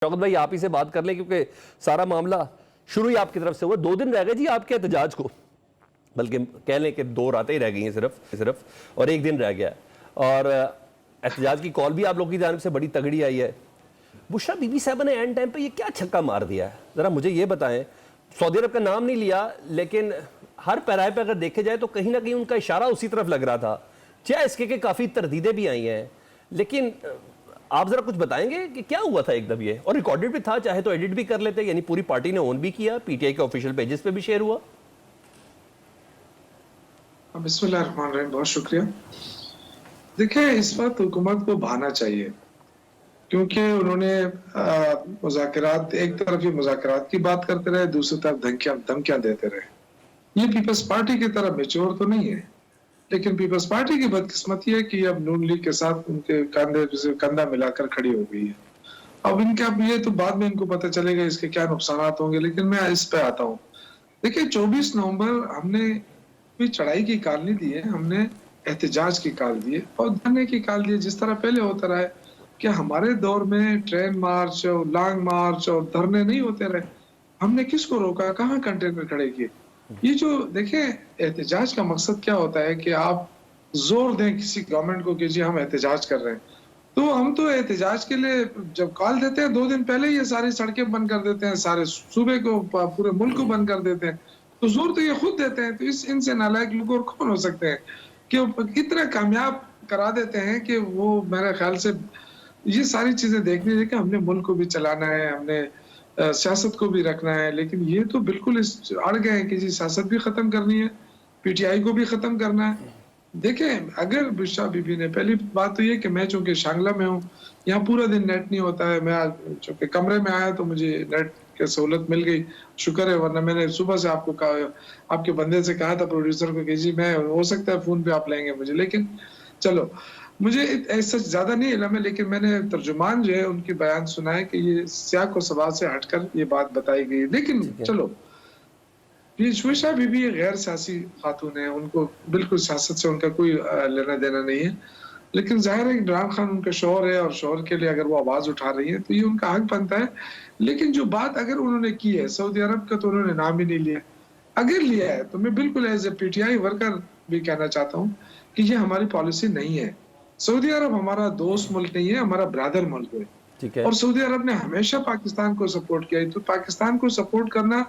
शौकत भाई आप ही से बात कर लें क्योंकि सारा मामला शुरू ही आपकी तरफ से हुआ। 2 दिन रह गए जी आपके एहतजाज को, बल्कि कह लें कि 2 रातें ही रह गई हैं सिर्फ और 1 दिन रह गया। और एहतजाज की कॉल भी आप लोगों की जानिब से बड़ी तगड़ी आई है। बुशरा बीबी साहब ने एंड टाइम पे ये क्या छक्का मार दिया है, ज़रा मुझे ये बताएं। सऊदी अरब का नाम नहीं लिया, लेकिन हर पैराए पे अगर देखे जाए तो कहीं ना कहीं उनका इशारा उसी तरफ लग रहा था। चाहे इसके कि काफ़ी तरदीदें भी आई हैं, लेकिन आप जरा कुछ बताएंगे कि क्या हुआ था एकदम ये, और रिकॉर्डेड भी था, चाहे तो एडिट भी कर लेते, यानी पूरी पार्टी ने ऑन भी किया, पीटीआई के ऑफिशियल पेजेस पे भी शेयर हुआ। बिस्मिल्लाहिर्रहमानिर्रहीम, बहुत शुक्रिया। देखिए, इस वक्त हुकूमत को भाना चाहिए, क्योंकि उन्होंने मुज़ाकरात, एक तरफ ये मुज़ाकरात की बात करते रहे, दूसरी तरफ धमकियां देते रहे। ये पीपल्स पार्टी की तरह मेच्योर तो नहीं है, लेकिन पीपल्स पार्टी की बदकिस्मती है कि अब नून लीग के साथ उनके कंधे से कंधा मिलाकर खड़ी हो गई है। अब ये तो बाद में इनको पता चलेगा इसके क्या नुकसान होंगे, लेकिन मैं इस पे आता हूँ। देखिए, 24 नवंबर हमने कोई चढ़ाई की कॉल नहीं दी है, हमने एहतजाज की कॉल दी है और धरने की कॉल दी है, जिस तरह पहले होता रहा है कि हमारे दौर में ट्रेन मार्च और लॉन्ग मार्च और धरने नहीं होते रहे। हमने किसको रोका, कहाँ कंटेनर खड़े किए। ये जो देखें, एहतजाज का मकसद क्या होता है कि आप जोर दें किसी गवर्नमेंट को कि जी हम एहतजाज कर रहे हैं। तो हम तो एहतजाज के लिए जब कॉल देते हैं 2 दिन पहले ये सारी सड़कें बंद कर देते हैं, सारे सूबे को, पूरे मुल्क को बंद कर देते हैं। तो जोर तो ये खुद देते हैं। तो इनसे नालायक लोग और कौन हो सकते हैं कि इतना कामयाब करा देते हैं कि वो मेरे ख्याल से ये सारी चीजें देखने देखे हमने मुल्क को भी चलाना है, हमने सियासत को भी रखना है, लेकिन ये तो बिल्कुल इस अड़ गए हैं कि जी सियासत भी खत्म करनी है, पीटीआई को भी खत्म करना है। देखें, अगर बुशरा बीबी ने, पहली बात तो ये कि मैं चूंकि शांगला में हूँ, यहाँ पूरा दिन नेट नहीं होता है। मैं आज चूंकि कमरे में आया तो मुझे नेट की सहूलत मिल गई, शुक्र है, वरना मैंने सुबह से आपको कहा, आपके बंदे से कहा था प्रोड्यूसर को कि जी मैं, हो सकता है फोन पे आप लेंगे मुझे, लेकिन चलो, मुझे ऐसा ज्यादा नहीं इल्म है, लेकिन मैंने तर्जुमान जो है उनकी बयान सुना है कि ये सियाक और सवाल से हटकर ये बात बताई गई। लेकिन चलो, बुशरा बीबी गैर सियासी खातून है, उनको बिल्कुल सियासत से उनका कोई लेना देना नहीं है, लेकिन जाहिर है इमरान खान उनका शौहर है और शौहर के लिए अगर वो आवाज उठा रही है तो ये उनका हक बनता है। लेकिन जो बात अगर उन्होंने की है, सऊदी अरब का तो उन्होंने नाम ही नहीं लिया। अगर लिया है तो मैं बिल्कुल एज ए पीटीआई वर्कर भी कहना चाहता हूँ कि ये हमारी पॉलिसी नहीं है। सऊदी अरब हमारा दोस्त मुल्क नहीं है, हमारा ब्रदर मुल्क है। ठीक है। और सऊदी अरब ने हमेशा पाकिस्तान को सपोर्ट किया है। तो पाकिस्तान को सपोर्ट करना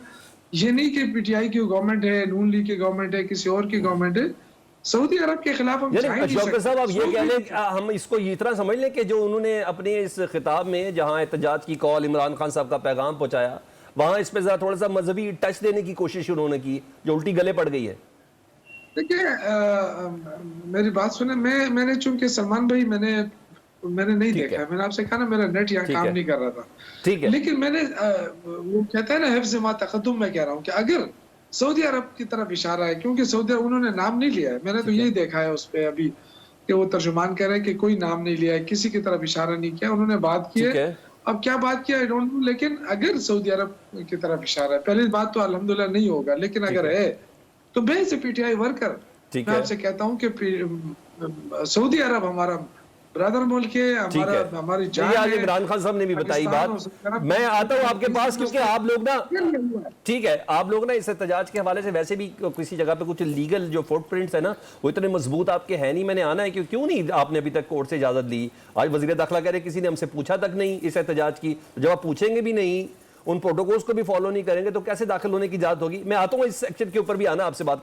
ये नहीं कि पीटीआई की गवर्नमेंट है, नून लीग की गवर्नमेंट है, किसी और की गवर्नमेंट है। सऊदी अरब के खिलाफ हम शौकत साहब, आप ये कह लें, हम इसको ये तरह समझ लें कि जो उन्होंने अपने इस खिताब में जहां एहतजाज की कॉल, इमरान खान साहब का पैगाम पहुंचाया, वहां इस पे थोड़ा सा मजहबी टच देने की कोशिश उन्होंने की, जो उल्टी गले पड़ गई है। देखिए, मेरी बात सुने, मैंने चूंकि सलमान भाई मैंने नहीं देखा, मैंने आपसे कहा ना मेरा नेट यहाँ काम नहीं कर रहा था। ठीक है। लेकिन मैंने वो कहते हैं ना हिफ्ज़ मा तक़द्दुम, मैं कह रहा हूँ कि अगर सऊदी अरब की तरफ इशारा है, क्योंकि सऊदी अरब उन्होंने नाम नहीं लिया है, मैंने तो यही देखा है उस पे अभी कि वो तर्जुमान कह रहे हैं कि कोई नाम नहीं लिया है, किसी की तरफ इशारा नहीं किया, उन्होंने बात की है। अब क्या बात किया आई डोंट नो, लेकिन अगर सऊदी अरब की तरफ इशारा है, पहली बात तो अल्हम्दुलिल्लाह नहीं होगा, लेकिन अगर है तो मैं एज ए पीटीआई वर्कर मैं आपसे कहता हूँ कि सऊदी अरब हमारा ब्रदर मुल्क है, हमारी जान है। इमरान खान साहब ने भी बताई बात। मैं आता हूँ आपके पास, क्योंकि आप लोग ना, ठीक है, आप लोग ना इस एहतजाज के हवाले से वैसे भी किसी जगह पे कुछ लीगल जो फुटप्रिंट्स है ना, वो इतने मजबूत आपके हैं नहीं। मैंने आना है कि क्यों नहीं आपने अभी तक कोर्ट से इजाजत ली। आज वजीर दाखिला कह रहे किसी ने हमसे पूछा तक नहीं इस एहतजाज की। जब आप पूछेंगे भी नहीं, उन प्रोटोकॉल्स को भी फॉलो नहीं करेंगे, तो कैसे दाखिल होने की इजाजत होगी। मैं आता हूँ इस सेक्शन के ऊपर भी आना आपसे बात